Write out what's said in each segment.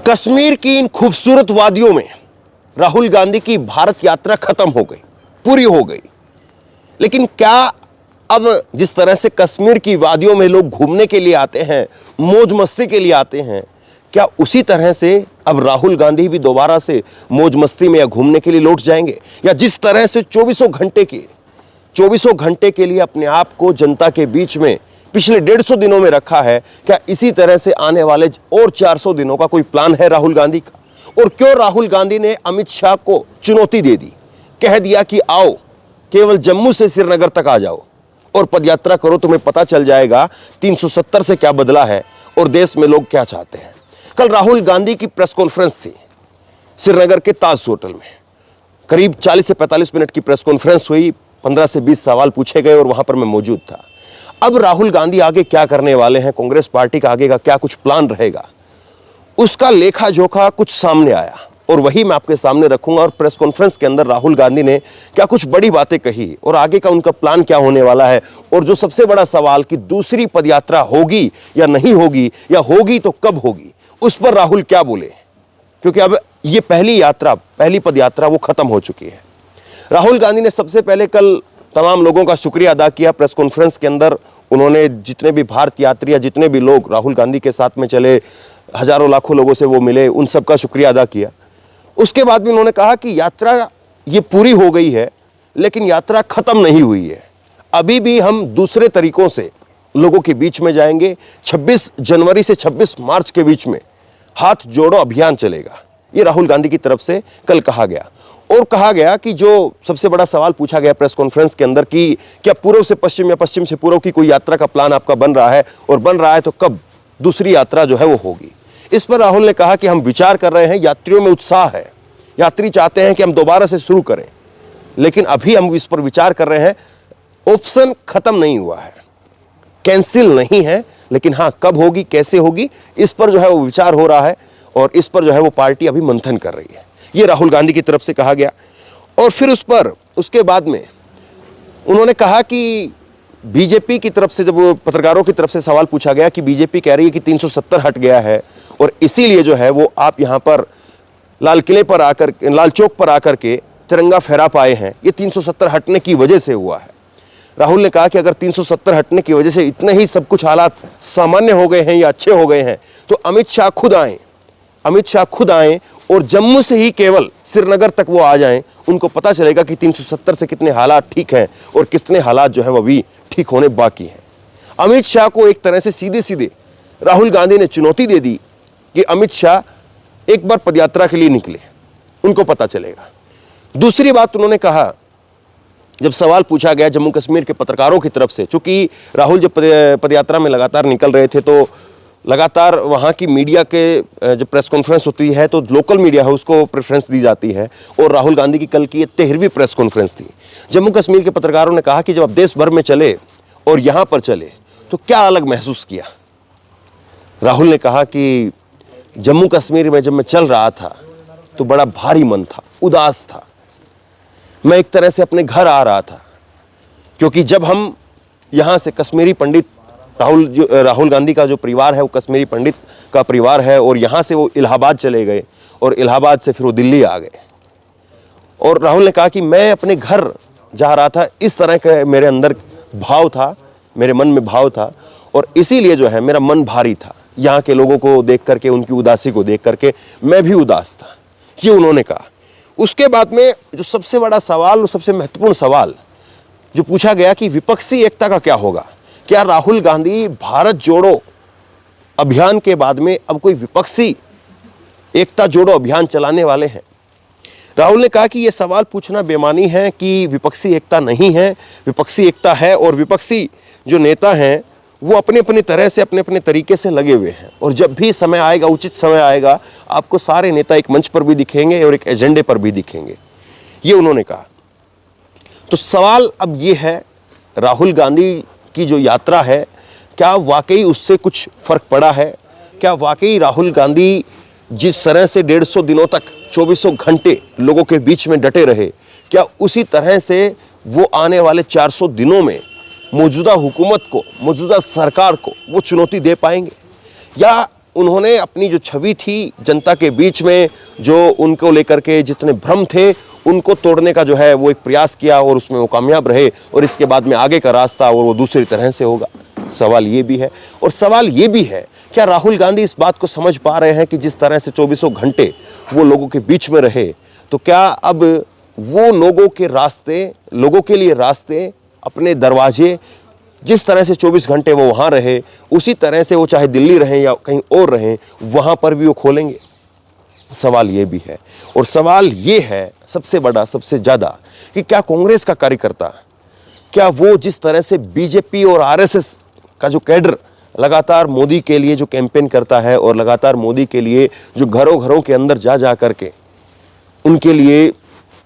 कश्मीर की इन खूबसूरत वादियों में राहुल गांधी की भारत यात्रा खत्म हो गई, पूरी हो गई। लेकिन क्या अब जिस तरह से कश्मीर की वादियों में लोग घूमने के लिए आते हैं, मौज मस्ती के लिए आते हैं, क्या उसी तरह से अब राहुल गांधी भी दोबारा से मौज मस्ती में या घूमने के लिए लौट जाएंगे? या जिस तरह से चौबीसों घंटे के लिए अपने आप को जनता के बीच में पिछले 150 दिनों में रखा है, क्या इसी तरह से आने वाले और 400 दिनों का कोई प्लान है राहुल गांधी का? और क्यों राहुल गांधी ने अमित शाह को चुनौती दे दी, कह दिया कि आओ केवल जम्मू से श्रीनगर तक आ जाओ और पदयात्रा करो, तुम्हें पता चल जाएगा 370 से क्या बदला है और देश में लोग क्या चाहते हैं। कल राहुल गांधी की प्रेस कॉन्फ्रेंस थी श्रीनगर के ताज होटल में। करीब 40 से 45 मिनट की प्रेस कॉन्फ्रेंस हुई, 15 से 20 सवाल पूछे गए और वहां पर मैं मौजूद था। अब राहुल गांधी आगे क्या करने वाले हैं, कांग्रेस पार्टी का आगे का क्या कुछ प्लान रहेगा, उसका लेखा जोखा कुछ सामने आया और वही मैं आपके सामने रखूंगा। और प्रेस कॉन्फ्रेंस के अंदर राहुल गांधी ने क्या कुछ बड़ी बातें कही और आगे का उनका प्लान क्या होने वाला है, और जो सबसे बड़ा सवाल कि दूसरी पदयात्रा होगी या नहीं होगी, या होगी तो कब होगी, उस पर राहुल क्या बोले, क्योंकि अब ये पहली पदयात्रा वो खत्म हो चुकी है। राहुल गांधी ने सबसे पहले कल तमाम लोगों का शुक्रिया अदा किया। प्रेस कॉन्फ्रेंस के अंदर उन्होंने जितने भी भारत यात्री या जितने भी लोग राहुल गांधी के साथ में चले, हजारों लाखों लोगों से वो मिले, उन सबका शुक्रिया अदा किया। उसके बाद भी उन्होंने कहा कि यात्रा ये पूरी हो गई है, लेकिन यात्रा खत्म नहीं हुई है। अभी भी हम दूसरे तरीकों से लोगों के बीच में जाएंगे। 26 जनवरी से 26 मार्च के बीच में हाथ जोड़ो अभियान चलेगा, ये राहुल गांधी की तरफ से कल कहा गया। और कहा गया कि जो सबसे बड़ा सवाल पूछा गया प्रेस कॉन्फ्रेंस के अंदर कि क्या पूर्व से पश्चिम या पश्चिम से पूर्व की कोई यात्रा का प्लान आपका बन रहा है, और बन रहा है तो कब दूसरी यात्रा जो है वो होगी। इस पर राहुल ने कहा कि हम विचार कर रहे हैं, यात्रियों में उत्साह है, यात्री चाहते हैं कि हम दोबारा से शुरू करें, लेकिन अभी हम इस पर विचार कर रहे हैं। ऑप्शन खत्म नहीं हुआ है, कैंसिल नहीं है, लेकिन हाँ कब होगी, कैसे होगी, इस पर जो है वो विचार हो रहा है और इस पर जो है वो पार्टी अभी मंथन कर रही है। ये राहुल गांधी की तरफ से कहा गया। और फिर उसके बाद में उन्होंने कहा कि बीजेपी की तरफ से, जब वो पत्रकारों की तरफ से सवाल पूछा गया कि बीजेपी कह रही है कि 370 हट गया है और इसीलिए जो है वो आप यहाँ पर लाल चौक पर आकर के तिरंगा फहरा पाए हैं, ये 370 हटने की वजह से हुआ है। राहुल ने कहा कि अगर 370 हटने की वजह से इतने ही सब कुछ हालात सामान्य हो गए हैं या अच्छे हो गए हैं, तो अमित शाह खुद आए और जम्मू से ही केवल श्रीनगर तक वो आ जाएं, उनको पता चलेगा कि 370 से कितने हालात ठीक हैं और कितने हालात जो है वो अभी ठीक होने बाकी हैं। अमित शाह को एक तरह से सीधे राहुल गांधी ने चुनौती दे दी कि अमित शाह एक बार पदयात्रा के लिए निकले, उनको पता चलेगा। दूसरी बात उन्होंने कहा, जब सवाल पूछा गया जम्मू कश्मीर के पत्रकारों की तरफ से, चूंकि राहुल जब पदयात्रा में लगातार निकल रहे थे तो लगातार वहाँ की मीडिया के जब प्रेस कॉन्फ्रेंस होती है तो लोकल मीडिया है उसको प्रेफरेंस दी जाती है, और राहुल गांधी की कल की ये 13वीं प्रेस कॉन्फ्रेंस थी। जम्मू कश्मीर के पत्रकारों ने कहा कि जब आप देश भर में चले और यहाँ पर चले तो क्या अलग महसूस किया। राहुल ने कहा कि जम्मू कश्मीर में जब मैं चल रहा था तो बड़ा भारी मन था, उदास था, मैं एक तरह से अपने घर आ रहा था, क्योंकि जब हम यहाँ से कश्मीरी पंडित राहुल गांधी का जो परिवार है वो कश्मीरी पंडित का परिवार है, और यहाँ से वो इलाहाबाद चले गए और इलाहाबाद से फिर वो दिल्ली आ गए। और राहुल ने कहा कि मैं अपने घर जा रहा था, इस तरह का मेरे अंदर भाव था, मेरे मन में भाव था, और इसीलिए जो है मेरा मन भारी था। यहाँ के लोगों को देख करके, उनकी उदासी को देख करके मैं भी उदास था, ये उन्होंने कहा। उसके बाद में जो सबसे बड़ा सवाल और सबसे महत्वपूर्ण सवाल जो पूछा गया कि विपक्षी एकता का क्या होगा, क्या राहुल गांधी भारत जोड़ो अभियान के बाद में अब कोई विपक्षी एकता जोड़ो अभियान चलाने वाले हैं। राहुल ने कहा कि यह सवाल पूछना बेमानी है कि विपक्षी एकता नहीं है, विपक्षी एकता है, और विपक्षी जो नेता हैं वो अपने अपने तरह से अपने अपने तरीके से लगे हुए हैं, और जब भी समय आएगा, उचित समय आएगा, आपको सारे नेता एक मंच पर भी दिखेंगे और एक एजेंडे पर भी दिखेंगे, ये उन्होंने कहा। तो सवाल अब ये है, राहुल गांधी की जो यात्रा है क्या वाकई उससे कुछ फर्क पड़ा है? क्या वाकई राहुल गांधी जिस तरह से 150 दिनों तक 24 घंटे लोगों के बीच में डटे रहे, क्या उसी तरह से वो आने वाले 400 दिनों में मौजूदा हुकूमत को, मौजूदा सरकार को वो चुनौती दे पाएंगे? या उन्होंने अपनी जो छवि थी जनता के बीच में, जो उनको लेकर के जितने भ्रम थे, उनको तोड़ने का जो है वो एक प्रयास किया और उसमें वो कामयाब रहे, और इसके बाद में आगे का रास्ता और वो दूसरी तरह से होगा। सवाल ये भी है, और सवाल ये भी है, क्या राहुल गांधी इस बात को समझ पा रहे हैं कि जिस तरह से 24 घंटे वो लोगों के बीच में रहे, तो क्या अब वो लोगों के रास्ते, लोगों के लिए रास्ते, अपने दरवाजे, जिस तरह से 24 घंटे वो वहाँ रहे, उसी तरह से वो चाहे दिल्ली रहें या कहीं और रहें, वहाँ पर भी वो खोलेंगे? सवाल ये भी है। और सवाल ये है सबसे बड़ा, सबसे ज़्यादा, कि क्या कांग्रेस का कार्यकर्ता, क्या वो जिस तरह से बीजेपी और आरएसएस का जो कैडर लगातार मोदी के लिए जो कैंपेन करता है और लगातार मोदी के लिए जो घरों घरों के अंदर जा जा करके उनके लिए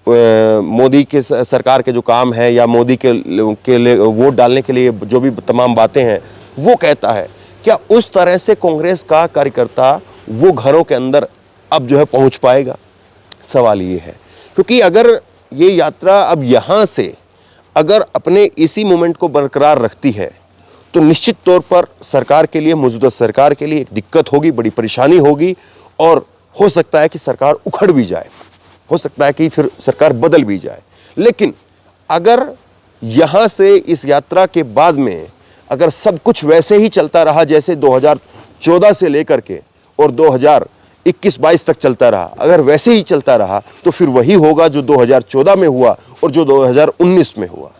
मोदी के सरकार के जो काम है या मोदी के लिए वोट डालने के लिए जो भी तमाम बातें हैं वो कहता है, क्या उस तरह से कांग्रेस का कार्यकर्ता वो घरों के अंदर अब जो है पहुंच पाएगा? सवाल ये है। क्योंकि अगर ये यात्रा अब यहाँ से अगर अपने इसी मोमेंट को बरकरार रखती है तो निश्चित तौर पर सरकार के लिए, मौजूदा सरकार के लिए एक दिक्कत होगी, बड़ी परेशानी होगी, और हो सकता है कि सरकार उखड़ भी जाए, हो सकता है कि फिर सरकार बदल भी जाए। लेकिन अगर यहाँ से इस यात्रा के बाद में अगर सब कुछ वैसे ही चलता रहा जैसे 2014 से लेकर के और 2021-22 तक चलता रहा, अगर वैसे ही चलता रहा तो फिर वही होगा जो 2014 में हुआ और जो 2019 में हुआ।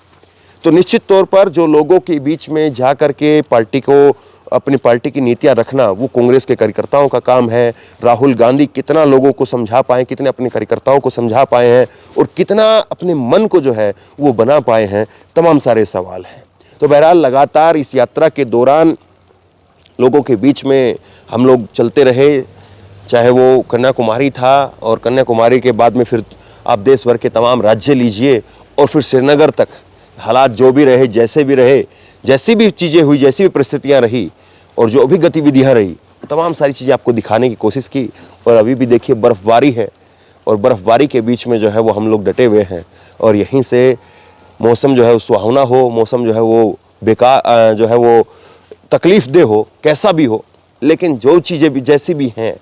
तो निश्चित तौर पर जो लोगों के बीच में जा कर के पार्टी को, अपनी पार्टी की नीतियां रखना, वो कांग्रेस के कार्यकर्ताओं का काम है। राहुल गांधी कितना लोगों को समझा पाए, कितने अपने कार्यकर्ताओं को समझा पाए हैं और कितना अपने मन को जो है वो बना पाए हैं, तमाम सारे सवाल हैं। तो बहरहाल लगातार इस यात्रा के दौरान लोगों के बीच में हम लोग चलते रहे, चाहे वो कन्याकुमारी था और कन्याकुमारी के बाद में फिर आप देश भर के तमाम राज्य लीजिए और फिर श्रीनगर तक, हालात जो भी रहे, जैसे भी रहे, जैसी भी चीज़ें हुई, जैसी भी परिस्थितियाँ रही और जो भी गतिविधियाँ रही, तमाम सारी चीज़ें आपको दिखाने की कोशिश की। और अभी भी देखिए बर्फ़बारी है और बर्फ़बारी के बीच में जो है वो हम लोग डटे हुए हैं, और यहीं से मौसम जो है वो सुहावना हो, मौसम जो है वो बेकार जो है वो तकलीफ़ दे हो, कैसा भी हो, लेकिन जो चीज़ें भी जैसी भी हैं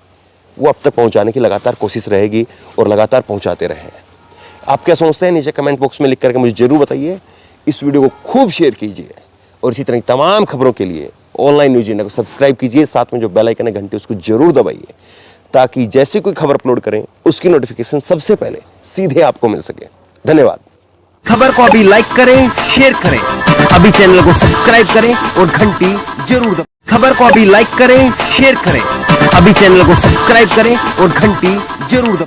वो अब तक पहुंचाने की लगातार कोशिश रहेगी और लगातार पहुंचाते रहें। आप क्या सोचते हैं नीचे कमेंट बॉक्स में लिख करके मुझे ज़रूर बताइए। इस वीडियो को खूब शेयर कीजिए और इसी तरह की तमाम खबरों के लिए ऑनलाइन न्यूज़ इंडिया को सब्सक्राइब कीजिए, साथ में जो बेल आइकन है घंटे उसको जरूर दबाइए, ताकि जैसे कोई खबर अपलोड करें उसकी नोटिफिकेशन सबसे पहले सीधे आपको मिल सके। धन्यवाद। खबर को अभी लाइक करें, शेयर करें, अभी चैनल को सब्सक्राइब करें और घंटी जरूर दबाएं। खबर को अभी लाइक करें, शेयर करें, अभी चैनल को सब्सक्राइब करें और घंटी जरूर दबाएं।